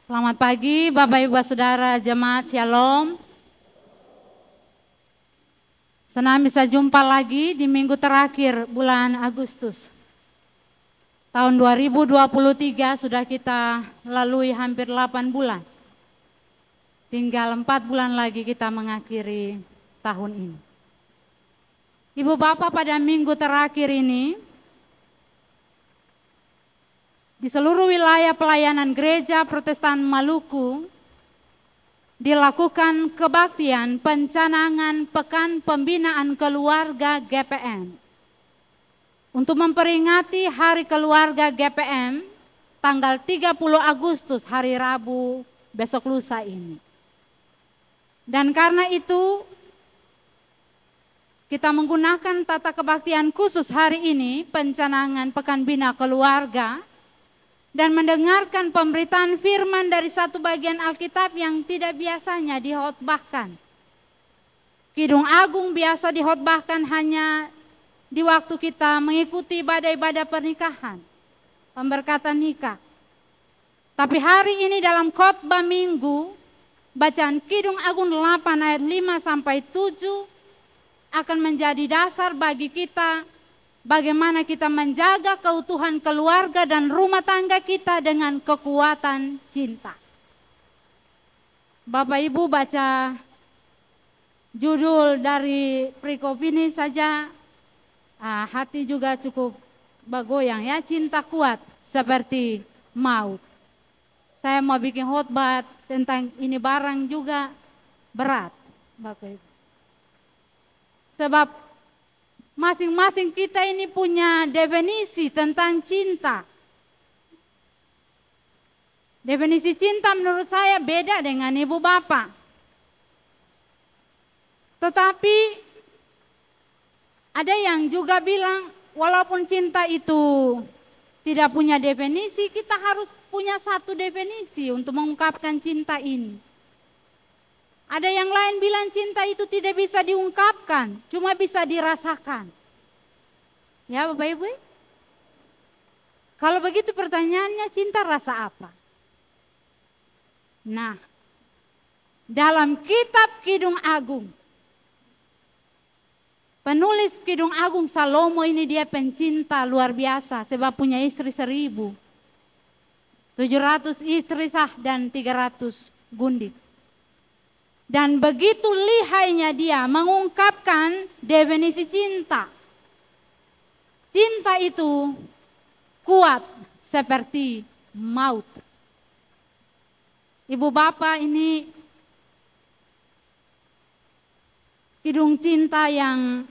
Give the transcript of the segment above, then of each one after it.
Selamat pagi Bapak Ibu Saudara Jemaat Shalom. Senang bisa jumpa lagi di minggu terakhir bulan Agustus. Tahun 2023 sudah kita lalui hampir 8 bulan. Tinggal 4 bulan lagi kita mengakhiri tahun ini. Ibu Bapak, pada minggu terakhir ini di seluruh wilayah pelayanan gereja Protestan Maluku dilakukan kebaktian pencanangan Pekan Pembinaan Keluarga GPM. Untuk memperingati Hari Keluarga GPM tanggal 30 Agustus hari Rabu besok lusa ini. Dan karena itu kita menggunakan tata kebaktian khusus hari ini pencanangan Pekan Bina Keluarga dan mendengarkan pemberitaan firman dari satu bagian Alkitab yang tidak biasanya dihotbahkan. Kidung Agung biasa dihotbahkan hanya di waktu kita mengikuti ibadah-ibadah pernikahan, pemberkatan nikah. Tapi hari ini dalam khotbah minggu, bacaan Kidung Agung 8 ayat 5 sampai 7 akan menjadi dasar bagi kita bagaimana kita menjaga keutuhan keluarga dan rumah tangga kita dengan kekuatan cinta. Bapak Ibu baca judul dari perikop ini saja, hati juga cukup bergoyang ya, cinta kuat seperti maut. Saya mau bikin khotbah tentang ini barang juga berat Bapak Ibu. Sebab masing-masing kita ini punya definisi tentang cinta. Definisi cinta menurut saya beda dengan ibu bapak. Tetapi ada yang juga bilang walaupun cinta itu tidak punya definisi, kita harus punya satu definisi untuk mengungkapkan cinta ini. Ada yang lain bilang cinta itu tidak bisa diungkapkan, cuma bisa dirasakan. Ya Bapak Ibu? Kalau begitu pertanyaannya, cinta rasa apa? Nah, dalam kitab Kidung Agung, penulis Kidung Agung Salomo ini dia pencinta luar biasa sebab punya istri 1.000. 700 istri sah dan 300 gundik. Dan begitu lihainya dia mengungkapkan definisi cinta. Cinta itu kuat seperti maut. Ibu bapak, ini kidung cinta yang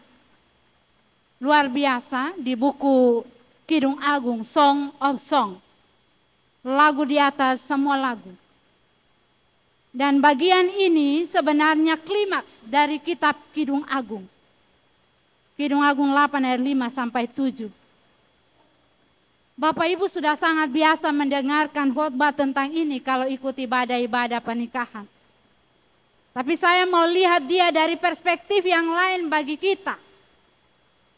luar biasa di buku Kidung Agung, Song of Song. Lagu di atas semua lagu. Dan bagian ini sebenarnya klimaks dari kitab Kidung Agung. Kidung Agung 8 ayat 5 sampai 7. Bapak Ibu sudah sangat biasa mendengarkan khotbah tentang ini kalau ikut ibadah-ibadah pernikahan. Tapi saya mau lihat dia dari perspektif yang lain bagi kita.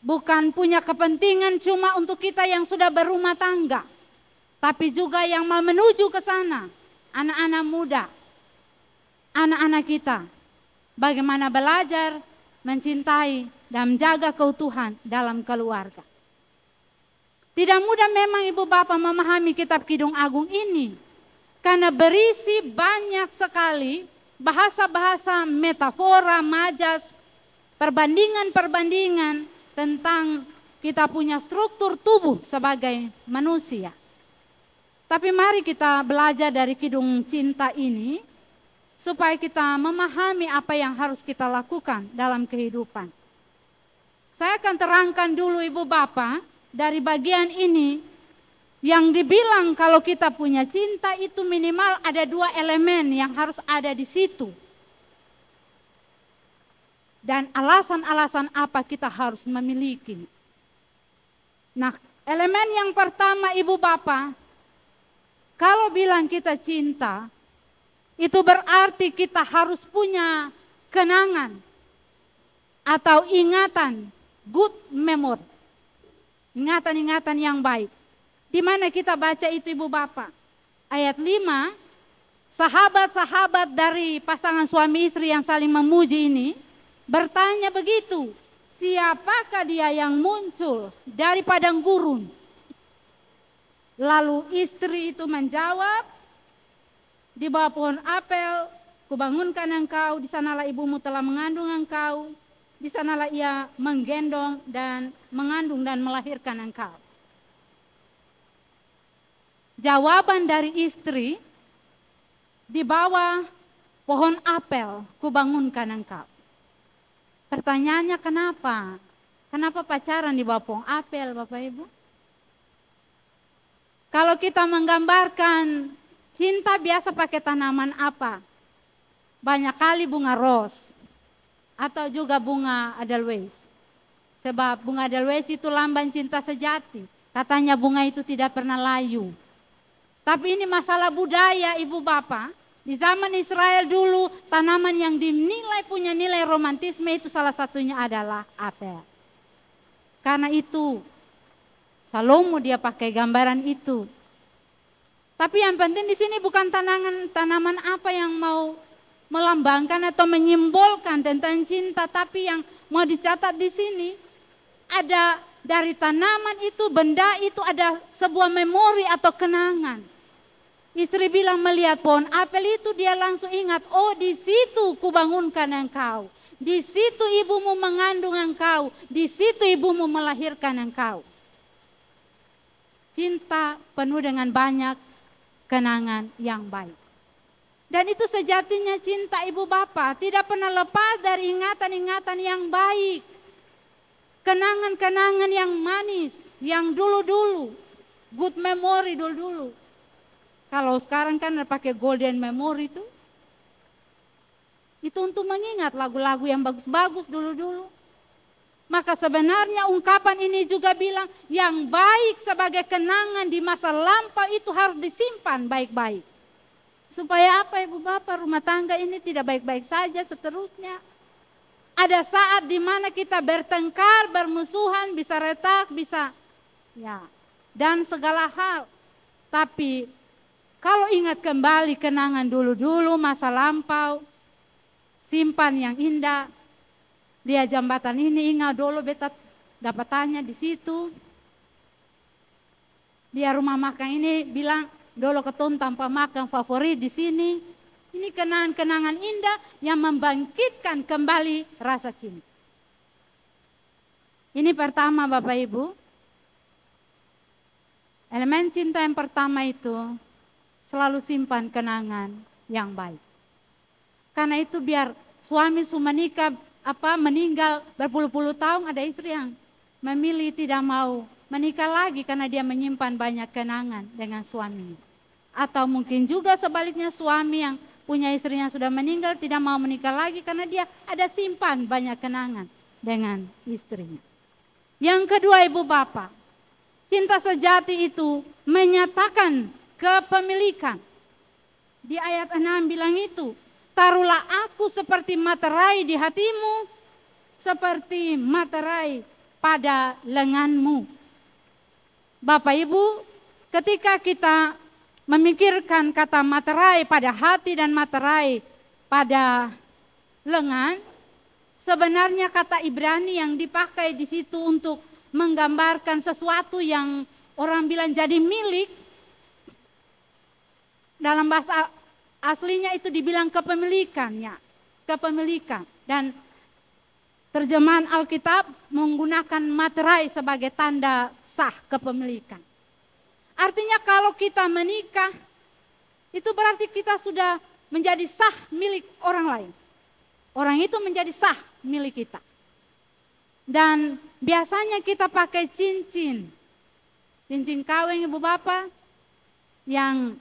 Bukan punya kepentingan cuma untuk kita yang sudah berumah tangga. Tapi juga yang mau menuju ke sana. Anak-anak muda. Anak-anak kita, bagaimana belajar, mencintai, dan menjaga keutuhan dalam keluarga. Tidak mudah memang ibu bapak memahami kitab Kidung Agung ini, karena berisi banyak sekali bahasa-bahasa metafora, majas, perbandingan-perbandingan tentang kita punya struktur tubuh sebagai manusia. Tapi mari kita belajar dari Kidung Cinta ini, supaya kita memahami apa yang harus kita lakukan dalam kehidupan. Saya akan terangkan dulu ibu bapak dari bagian ini yang dibilang kalau kita punya cinta itu minimal ada 2 elemen yang harus ada di situ. Dan alasan-alasan apa kita harus memiliki. Nah, elemen yang pertama ibu bapak, kalau bilang kita cinta, itu berarti kita harus punya kenangan atau ingatan, good memory. Ingatan-ingatan yang baik. Di mana kita baca itu ibu bapak? Ayat 5, sahabat-sahabat dari pasangan suami istri yang saling memuji ini bertanya begitu, siapakah dia yang muncul dari padang gurun? Lalu istri itu menjawab, di bawah pohon apel, kubangunkan engkau, di sanalah ibumu telah mengandung engkau, di sanalah ia menggendong dan mengandung dan melahirkan engkau. Jawaban dari istri, di bawah pohon apel, kubangunkan engkau. Pertanyaannya kenapa? Kenapa pacaran di bawah pohon apel, Bapak Ibu? Kalau kita menggambarkan cinta biasa pakai tanaman apa? Banyak kali bunga ros atau juga bunga edelweiss. Sebab bunga edelweiss itu lambang cinta sejati. Katanya bunga itu tidak pernah layu. Tapi ini masalah budaya Ibu Bapak. Di zaman Israel dulu tanaman yang dinilai punya nilai romantisme itu salah satunya adalah apel. Karena itu Salomo dia pakai gambaran itu. Tapi yang penting di sini bukan tanaman apa yang mau melambangkan atau menyimbolkan tentang cinta, tapi yang mau dicatat di sini ada dari tanaman itu, benda itu ada sebuah memori atau kenangan. Istri bilang melihat pohon apel itu dia langsung ingat, oh di situ kubangunkan engkau, di situ ibumu mengandung engkau, di situ ibumu melahirkan engkau. Cinta penuh dengan banyak kenangan yang baik. Dan itu sejatinya cinta Ibu Bapak, tidak pernah lepas dari ingatan-ingatan yang baik. Kenangan-kenangan yang manis, yang dulu-dulu, good memory dulu-dulu. Kalau sekarang kan pakai golden memory itu untuk mengingat lagu-lagu yang bagus-bagus dulu-dulu. Maka sebenarnya ungkapan ini juga bilang yang baik sebagai kenangan di masa lampau itu harus disimpan baik-baik. Supaya apa Ibu Bapak, rumah tangga ini tidak baik-baik saja seterusnya. Ada saat di mana kita bertengkar, bermusuhan, bisa retak, bisa ya dan segala hal. Tapi kalau ingat kembali kenangan dulu-dulu masa lampau, simpan yang indah. Lihat jembatan ini, ingat dulu beta dapat tanya di situ. Dia rumah makan ini bilang, dulu ketemu tanpa makan favorit di sini. Ini kenangan-kenangan indah yang membangkitkan kembali rasa cinta. Ini pertama Bapak Ibu. Elemen cinta yang pertama itu selalu simpan kenangan yang baik. Karena itu biar suami menikah meninggal berpuluh-puluh tahun, ada istri yang memilih tidak mau menikah lagi karena dia menyimpan banyak kenangan dengan suaminya. Atau mungkin juga sebaliknya suami yang punya istrinya sudah meninggal tidak mau menikah lagi karena dia ada simpan banyak kenangan dengan istrinya. Yang kedua Ibu Bapak, cinta sejati itu menyatakan kepemilikan. Di ayat 6 bilang itu, taruhlah aku seperti materai di hatimu, seperti materai pada lenganmu. Bapak Ibu, ketika kita memikirkan kata materai pada hati dan materai pada lengan, sebenarnya kata Ibrani yang dipakai di situ untuk menggambarkan sesuatu yang orang bilang jadi milik, dalam bahasa aslinya itu dibilang kepemilikannya, kepemilikan. Dan terjemahan Alkitab menggunakan materai sebagai tanda sah kepemilikan. Artinya kalau kita menikah, itu berarti kita sudah menjadi sah milik orang lain. Orang itu menjadi sah milik kita. Dan biasanya kita pakai cincin. Cincin kawin Ibu Bapak, yang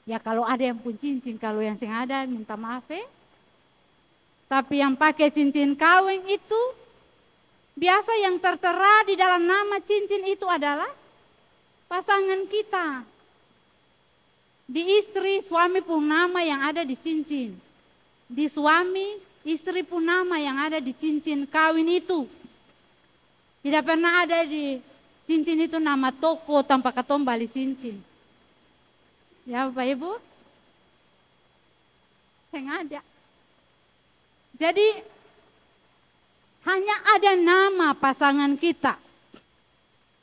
ya kalau ada yang pun cincin, kalau yang sing ada minta maaf ya. Tapi yang pakai cincin kawin itu, biasa yang tertera di dalam nama cincin itu adalah pasangan kita. Di istri, suami pun nama yang ada di cincin. Di suami, istri pun nama yang ada di cincin kawin itu. Tidak pernah ada di cincin itu nama toko tanpa ketombali cincin. Ya Bapak Ibu. Yang ada. Jadi hanya ada nama pasangan kita.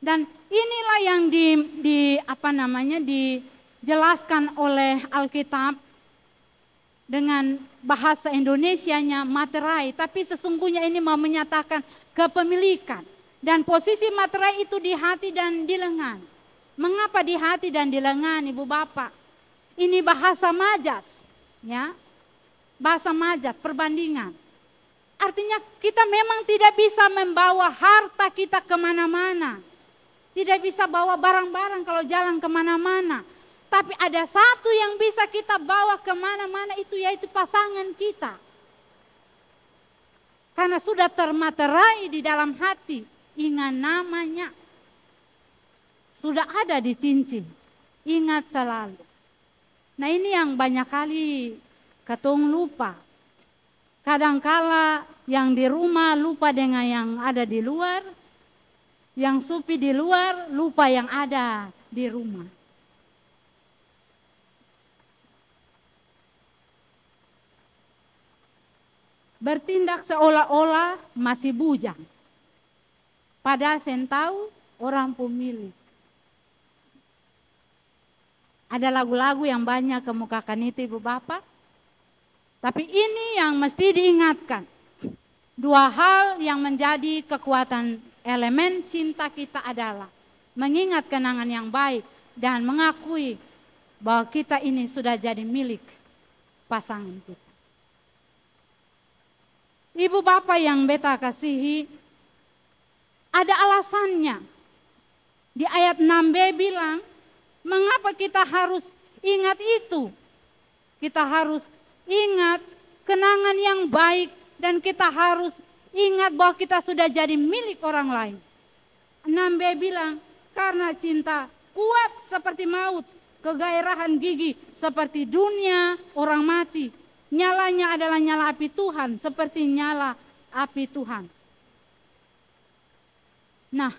Dan inilah yang dijelaskan oleh Alkitab dengan bahasa Indonesianya materai, tapi sesungguhnya ini mau menyatakan kepemilikan. Dan posisi materai itu di hati dan di lengan. Mengapa di hati dan di lengan, Ibu Bapak? Ini bahasa majas, ya. Bahasa majas, perbandingan. Artinya kita memang tidak bisa membawa harta kita kemana-mana. Tidak bisa bawa barang-barang kalau jalan kemana-mana. Tapi ada satu yang bisa kita bawa kemana-mana itu yaitu pasangan kita. Karena sudah termaterai di dalam hati. Ingat namanya. Sudah ada di cincin. Ingat selalu. Nah ini yang banyak kali ketong lupa. Kadangkala yang di rumah lupa dengan yang ada di luar. Yang supi di luar lupa yang ada di rumah. Bertindak seolah-olah masih bujang. Padahal saya tahu orang pemilik. Ada lagu-lagu yang banyak kemukakan itu Ibu Bapak. Tapi ini yang mesti diingatkan. Dua hal yang menjadi kekuatan elemen cinta kita adalah mengingat kenangan yang baik dan mengakui bahwa kita ini sudah jadi milik pasangan kita. Ibu Bapak yang beta kasihi, ada alasannya. Di ayat 6b bilang, mengapa kita harus ingat itu? Kita harus ingat kenangan yang baik dan kita harus ingat bahwa kita sudah jadi milik orang lain. 6b bilang, karena cinta kuat seperti maut, kegairahan gigi seperti dunia orang mati. Nyalanya adalah nyala api Tuhan, seperti nyala api Tuhan. Nah,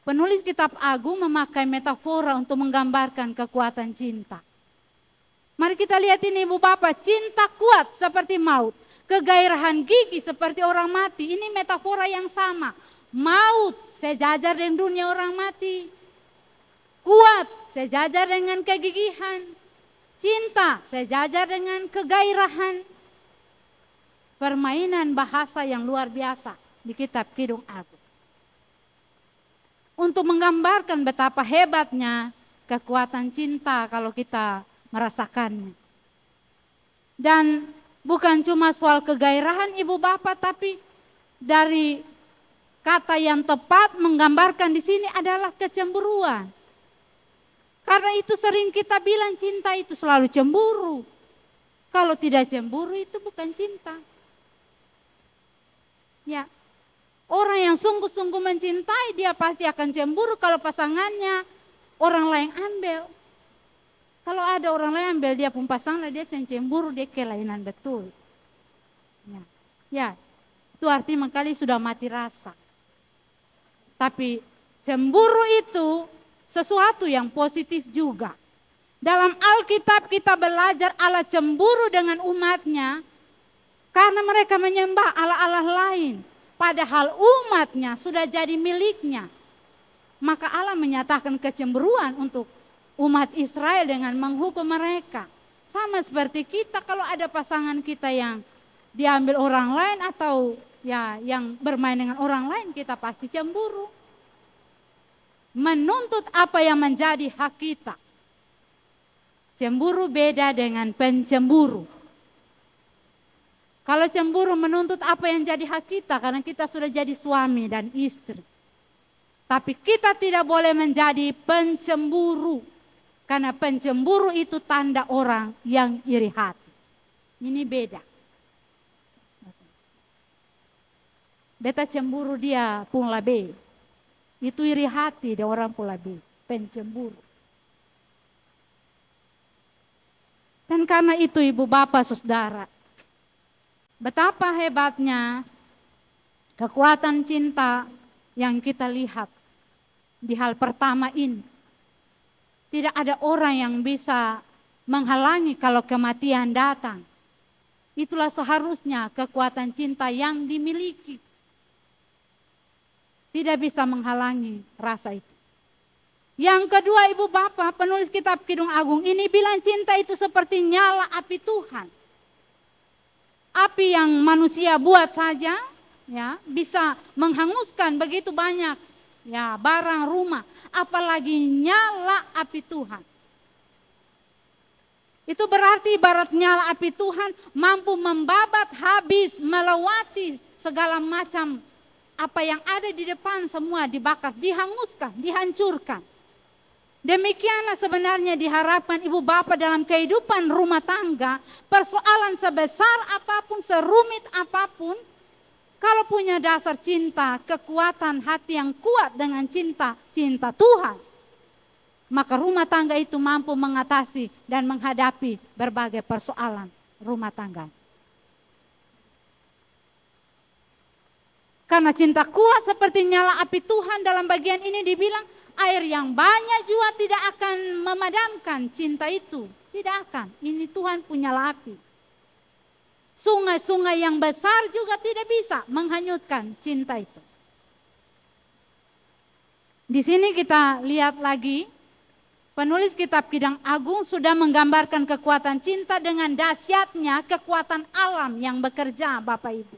penulis kitab Agung memakai metafora untuk menggambarkan kekuatan cinta. Mari kita lihat ini Ibu Bapak, cinta kuat seperti maut. Kegairahan gigi seperti orang mati. Ini metafora yang sama. Maut sejajar dengan dunia orang mati. Kuat sejajar dengan kegigihan. Cinta sejajar dengan kegairahan. Permainan bahasa yang luar biasa di kitab Kidung Agung. Untuk menggambarkan betapa hebatnya kekuatan cinta kalau kita merasakannya. Dan bukan cuma soal kegairahan Ibu Bapak, tapi dari kata yang tepat menggambarkan di sini adalah kecemburuan. Karena itu sering kita bilang cinta itu selalu cemburu. Kalau tidak cemburu itu bukan cinta. Ya, orang yang sungguh-sungguh mencintai dia pasti akan cemburu kalau pasangannya orang lain ambil. Kalau ada orang lain ambil dia pun pasangan dia cemburu, dia kelainan betul. Ya, itu artinya kali sudah mati rasa. Tapi cemburu itu sesuatu yang positif juga. Dalam Alkitab kita belajar Allah cemburu dengan umatnya karena mereka menyembah Allah-Allah lain. Padahal umatnya sudah jadi miliknya. Maka Allah menyatakan kecemburuan untuk umat Israel dengan menghukum mereka. Sama seperti kita kalau ada pasangan kita yang diambil orang lain atau ya yang bermain dengan orang lain kita pasti cemburu. Menuntut apa yang menjadi hak kita. Cemburu beda dengan pencemburu. Kalau cemburu menuntut apa yang jadi hak kita karena kita sudah jadi suami dan istri. Tapi kita tidak boleh menjadi pencemburu. Karena pencemburu itu tanda orang yang iri hati. Ini beda. Beta cemburu dia pun labe. Itu iri hati dia orang pun labe. Pencemburu. Dan karena itu Ibu Bapak Saudara. Betapa hebatnya kekuatan cinta yang kita lihat di hal pertama ini. Tidak ada orang yang bisa menghalangi kalau kematian datang. Itulah seharusnya kekuatan cinta yang dimiliki. Tidak bisa menghalangi rasa itu. Yang kedua, Ibu Bapak, penulis kitab Kidung Agung ini bilang cinta itu seperti nyala api Tuhan. Api yang manusia buat saja, ya, bisa menghanguskan begitu banyak, ya, barang rumah, apalagi nyala api Tuhan. Itu berarti ibarat nyala api Tuhan mampu membabat habis, melewati segala macam apa yang ada di depan, semua dibakar, dihanguskan, dihancurkan. Demikianlah sebenarnya diharapkan ibu bapak dalam kehidupan rumah tangga. Persoalan sebesar apapun, serumit apapun, kalau punya dasar cinta, kekuatan hati yang kuat dengan cinta Tuhan, maka rumah tangga itu mampu mengatasi dan menghadapi berbagai persoalan rumah tangga. Karena cinta kuat seperti nyala api Tuhan, dalam bagian ini dibilang air yang banyak juga tidak akan memadamkan cinta itu. Tidak akan, ini Tuhan punya api. Sungai-sungai yang besar juga tidak bisa menghanyutkan cinta itu. Di sini kita lihat lagi, penulis kitab Kidung Agung sudah menggambarkan kekuatan cinta dengan dahsyatnya kekuatan alam yang bekerja, Bapak Ibu.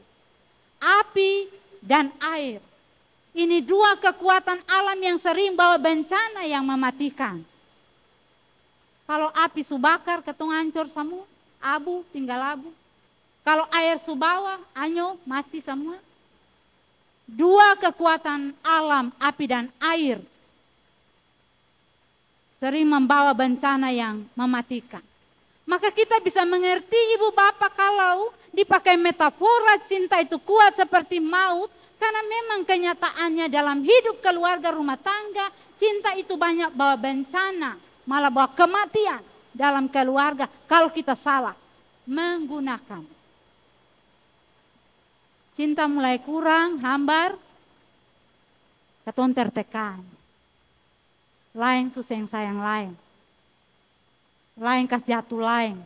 Api dan air. Ini dua kekuatan alam yang sering bawa bencana yang mematikan. Kalau api subakar, ketong hancur semua, abu, tinggal abu. Kalau air subawa, anyo, mati semua. Dua kekuatan alam, api dan air, sering membawa bencana yang mematikan. Maka kita bisa mengerti ibu bapak kalau dipakai metafora cinta itu kuat seperti maut. Karena memang kenyataannya dalam hidup keluarga rumah tangga, cinta itu banyak bawa bencana, malah bawa kematian dalam keluarga kalau kita salah menggunakan. Cinta mulai kurang, hambar, ketong tertekan. Lain susah sayang lain. Lain kas jatuh lain.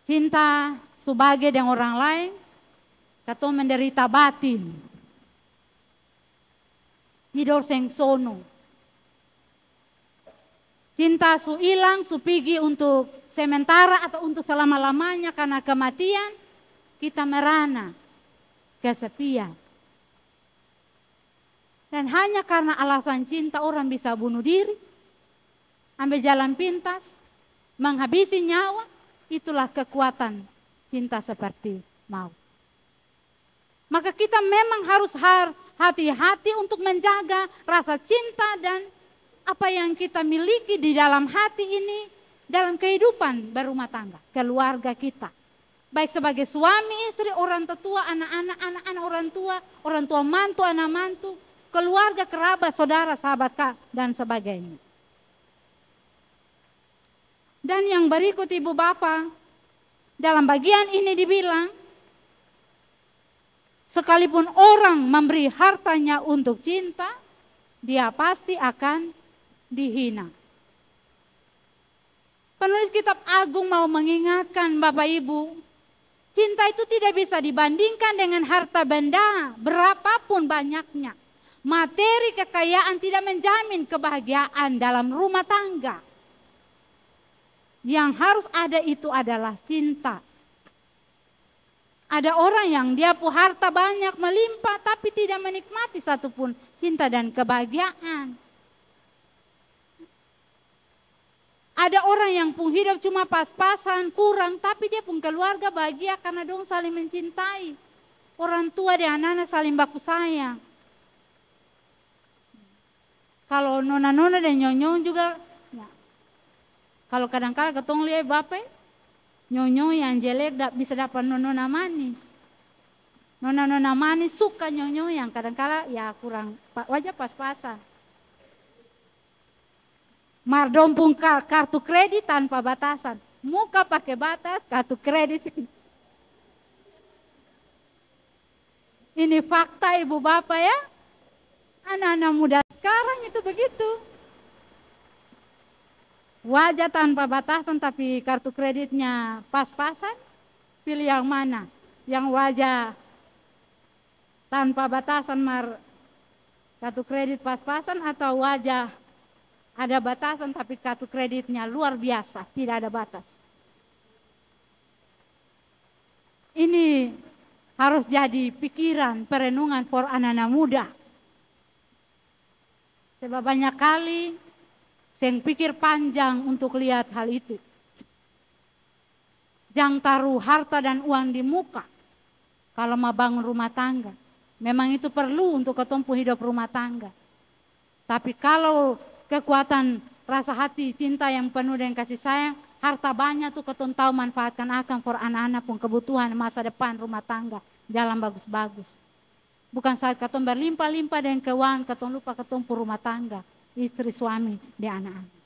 Cinta sebagai dengan orang lain, katong menderita batin. Hidup seng sono. Cinta su hilang, su pergi untuk sementara atau untuk selama-lamanya karena kematian, kita merana kesepian. Dan hanya karena alasan cinta orang bisa bunuh diri, ambil jalan pintas, menghabisi nyawa, itulah kekuatan cinta seperti maut. Maka kita memang harus hati-hati untuk menjaga rasa cinta dan apa yang kita miliki di dalam hati ini dalam kehidupan berumah tangga, keluarga kita. Baik sebagai suami, istri, orang tetua, anak-anak, orang tua mantu, anak mantu, keluarga, kerabat, saudara, sahabat, dan sebagainya. Dan yang berikut ibu bapak, dalam bagian ini dibilang, sekalipun orang memberi hartanya untuk cinta, dia pasti akan dihina. Penulis kitab Agung mau mengingatkan Bapak Ibu, cinta itu tidak bisa dibandingkan dengan harta benda berapapun banyaknya. Materi kekayaan tidak menjamin kebahagiaan dalam rumah tangga. Yang harus ada itu adalah cinta. Ada orang yang dia punya harta banyak melimpah tapi tidak menikmati satupun cinta dan kebahagiaan. Ada orang yang pun hidup cuma pas-pasan, kurang, tapi dia pun keluarga bahagia karena dong saling mencintai. Orang tua dan anak-anak saling baku sayang. Kalau nona-nona dan nyonyong juga, ya. Kalau kadang-kadang ketong lihat bapak, nyonyong yang jelek bisa dapat nona manis. Nona manis suka nyonyong yang kadang-kadang ya kurang, wajah pas-pasan. Mardom pun kartu kredit tanpa batasan. Muka pakai batas, kartu kredit. Ini fakta ibu bapak ya. Anak-anak muda sekarang itu begitu. Wajah tanpa batasan tapi kartu kreditnya pas-pasan, pilih yang mana? Yang wajah tanpa batasan kartu kredit pas-pasan, atau wajah ada batasan tapi kartu kreditnya luar biasa, tidak ada batas. Ini harus jadi pikiran, perenungan for anak-anak muda. Sebab banyak kali saya pikir panjang untuk lihat hal itu. Jangan taruh harta dan uang di muka kalau mau bangun rumah tangga. Memang itu perlu untuk ketumpu hidup rumah tangga. Tapi kalau kekuatan rasa hati cinta yang penuh dengan kasih sayang, harta banyak tuh ketun tahu manfaatkan akan for anak-anak pun kebutuhan masa depan rumah tangga, jalan bagus-bagus. Bukan saat ketun berlimpah-limpah dengan keuangan, ketun lupa ketumpu rumah tangga, istri, suami, dan anak-anak.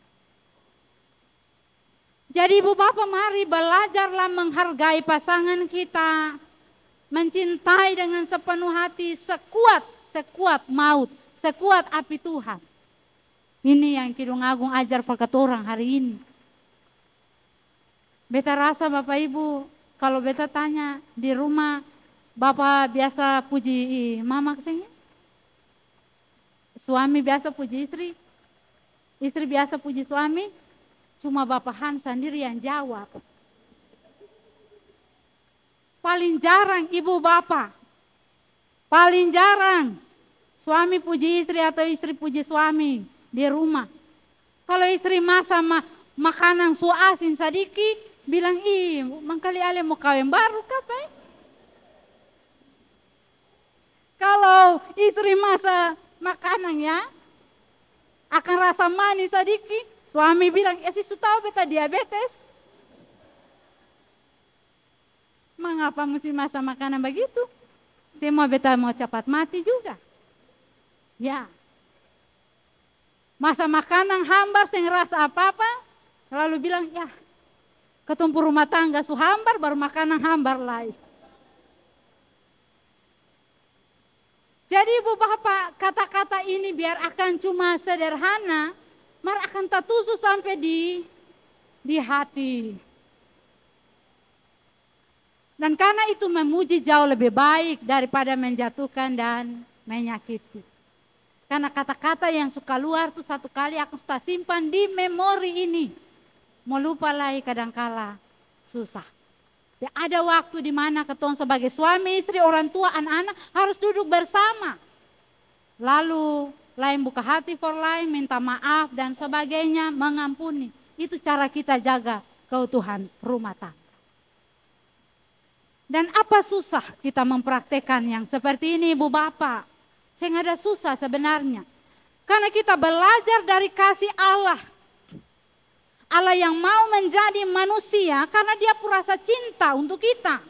Jadi ibu bapak, mari belajarlah menghargai pasangan kita, mencintai dengan sepenuh hati, sekuat maut, sekuat api Tuhan. Ini yang Kidung Agung ajar pada orang hari ini. Beta rasa Bapak Ibu, kalau beta tanya di rumah, Bapak biasa puji mama kesini? Suami biasa puji istri? Istri biasa puji suami? Cuma Bapak Han sendiri yang jawab. Paling jarang ibu bapak. Paling jarang suami puji istri atau istri puji suami di rumah. Kalau istri masak makanan su asin sadiki, bilang, mangkali ale mau kawin baru kapai. Kalau istri masak makanan ya, akan rasa manis sadiki, suami bilang, si su tahu beta diabetes. Mengapa mesti masak makanan begitu? Semua beta mau cepat mati juga. Ya. Masa makanan hambar sing rasa apa-apa, lalu bilang, ya ketumpu rumah tangga su hambar, baru makanan hambar lagi. Jadi ibu bapak, kata-kata ini biar akan cuma sederhana, mar akan tertusuk sampai di hati. Dan karena itu memuji jauh lebih baik daripada menjatuhkan dan menyakiti. Karena kata-kata yang suka luar tuh satu kali aku sudah simpan di memori ini. Mau lupa lagi kadangkala susah. Ya, ada waktu di mana ketong sebagai suami, istri, orang tua, anak-anak harus duduk bersama. Lalu lain buka hati for lain, minta maaf dan sebagainya, mengampuni. Itu cara kita jaga keutuhan rumah tangga. Dan apa susah kita mempraktekkan yang seperti ini ibu bapak? Saya nggak ada susah sebenarnya. Karena kita belajar dari kasih Allah. Allah yang mau menjadi manusia karena dia rasa cinta untuk kita.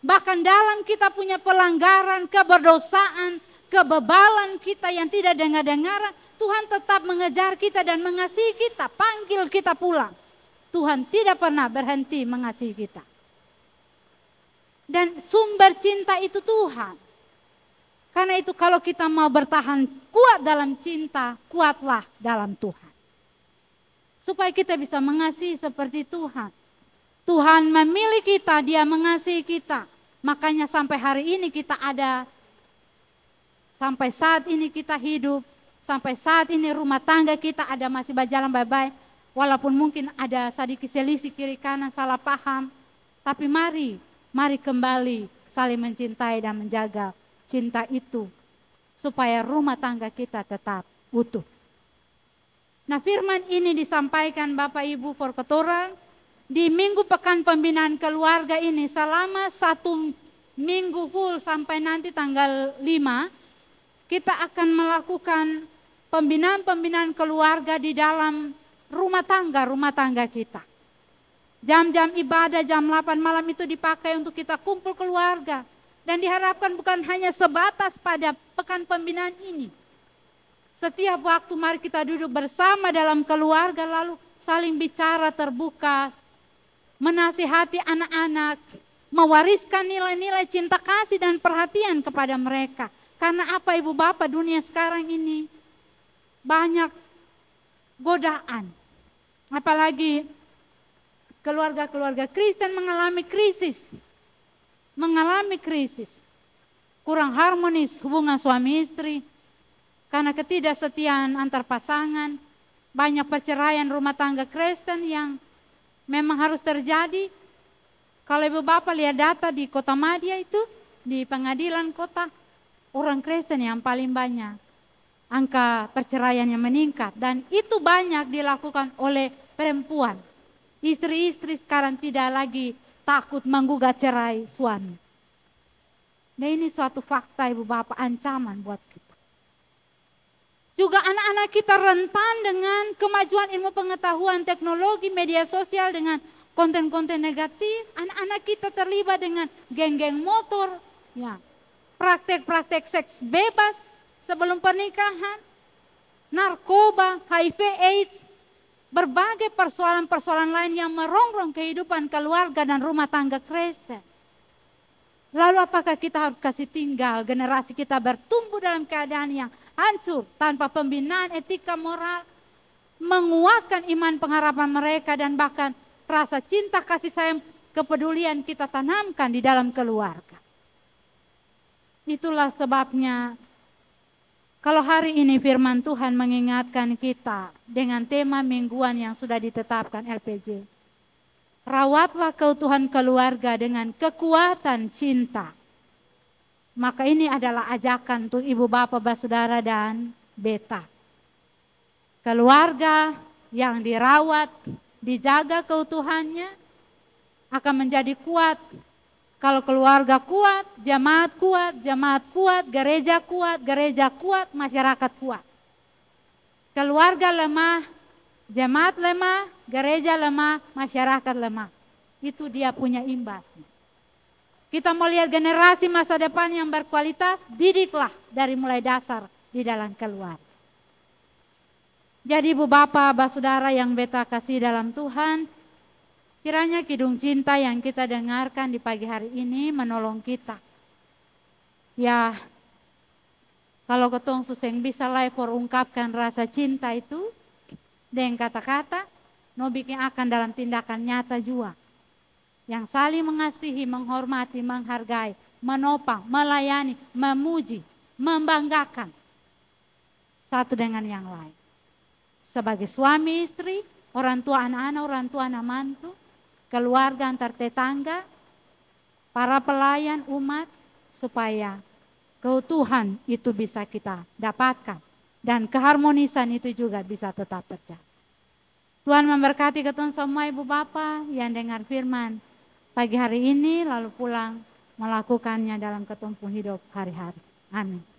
Bahkan dalam kita punya pelanggaran, keberdosaan, kebebalan kita yang tidak dengar-dengaran, Tuhan tetap mengejar kita dan mengasihi kita, panggil kita pulang. Tuhan tidak pernah berhenti mengasihi kita. Dan sumber cinta itu Tuhan. Karena itu kalau kita mau bertahan kuat dalam cinta, kuatlah dalam Tuhan. Supaya kita bisa mengasihi seperti Tuhan. Tuhan memilih kita, dia mengasihi kita. Makanya sampai hari ini kita ada, sampai saat ini kita hidup, sampai saat ini rumah tangga kita ada masih berjalan baik-baik. Walaupun mungkin ada sedikit selisih kiri kanan, salah paham. Tapi mari kembali saling mencintai dan menjaga cinta itu. Supaya rumah tangga kita tetap utuh. Nah firman ini disampaikan Bapak Ibu for ketorang di minggu pekan pembinaan keluarga ini selama 1 minggu full sampai nanti tanggal 5. Kita akan melakukan pembinaan keluarga di dalam rumah tangga kita. Jam-jam ibadah jam 8 malam itu dipakai untuk kita kumpul keluarga. Dan diharapkan bukan hanya sebatas pada pekan pembinaan ini. Setiap waktu mari kita duduk bersama dalam keluarga lalu saling bicara terbuka. Menasihati anak-anak. Mewariskan nilai-nilai cinta kasih dan perhatian kepada mereka. Karena apa ibu bapak, dunia sekarang ini banyak godaan. Apalagi keluarga-keluarga Kristen mengalami krisis. Kurang harmonis hubungan suami istri. Karena ketidaksetiaan antar pasangan. Banyak perceraian rumah tangga Kristen yang memang harus terjadi. Kalau ibu bapak lihat data di Kota Madia itu, di pengadilan kota, orang Kristen yang paling banyak. Angka perceraiannya meningkat dan itu banyak dilakukan oleh perempuan. Istri-istri sekarang tidak lagi takut menggugat cerai suami. Nah ini suatu fakta ibu bapak, ancaman buat kita. Juga anak-anak kita rentan dengan kemajuan ilmu pengetahuan, teknologi, media sosial dengan konten-konten negatif. Anak-anak kita terlibat dengan geng-geng motor, ya, praktek-praktek seks bebas sebelum pernikahan, narkoba, HIV, AIDS, berbagai persoalan-persoalan lain yang merongrong kehidupan keluarga dan rumah tangga Kristen. Lalu apakah kita harus kasih tinggal generasi kita bertumbuh dalam keadaan yang hancur tanpa pembinaan etika moral, menguatkan iman pengharapan mereka dan bahkan rasa cinta kasih sayang kepedulian kita tanamkan di dalam keluarga. Itulah sebabnya kalau hari ini firman Tuhan mengingatkan kita dengan tema mingguan yang sudah ditetapkan LPJ. Rawatlah keutuhan keluarga dengan kekuatan cinta. Maka ini adalah ajakan untuk ibu bapak, saudara dan beta. Keluarga yang dirawat, dijaga keutuhannya akan menjadi kuat. Kalau keluarga kuat, jemaat kuat, gereja kuat, masyarakat kuat. Keluarga lemah, jemaat lemah, gereja lemah, masyarakat lemah. Itu dia punya imbasnya. Kita mau lihat generasi masa depan yang berkualitas, didiklah dari mulai dasar di dalam keluarga. Jadi ibu bapak, saudara yang beta kasih dalam Tuhan, kiranya kidung cinta yang kita dengarkan di pagi hari ini menolong kita. Ya, kalau ketong suseng bisa live for ungkapkan rasa cinta itu dengan kata-kata, no bikin akan dalam tindakan nyata juga. Yang saling mengasihi, menghormati, menghargai, menopang, melayani, memuji, membanggakan satu dengan yang lain. Sebagai suami istri, orang tua anak-anak, orang tua anak mantu, keluarga antar tetangga, para pelayan umat, supaya keutuhan itu bisa kita dapatkan dan keharmonisan itu juga bisa tetap terjadi. Tuhan memberkati ketemu semua ibu bapak yang dengar firman pagi hari ini lalu pulang melakukannya dalam ketumpung hidup hari-hari. Amin.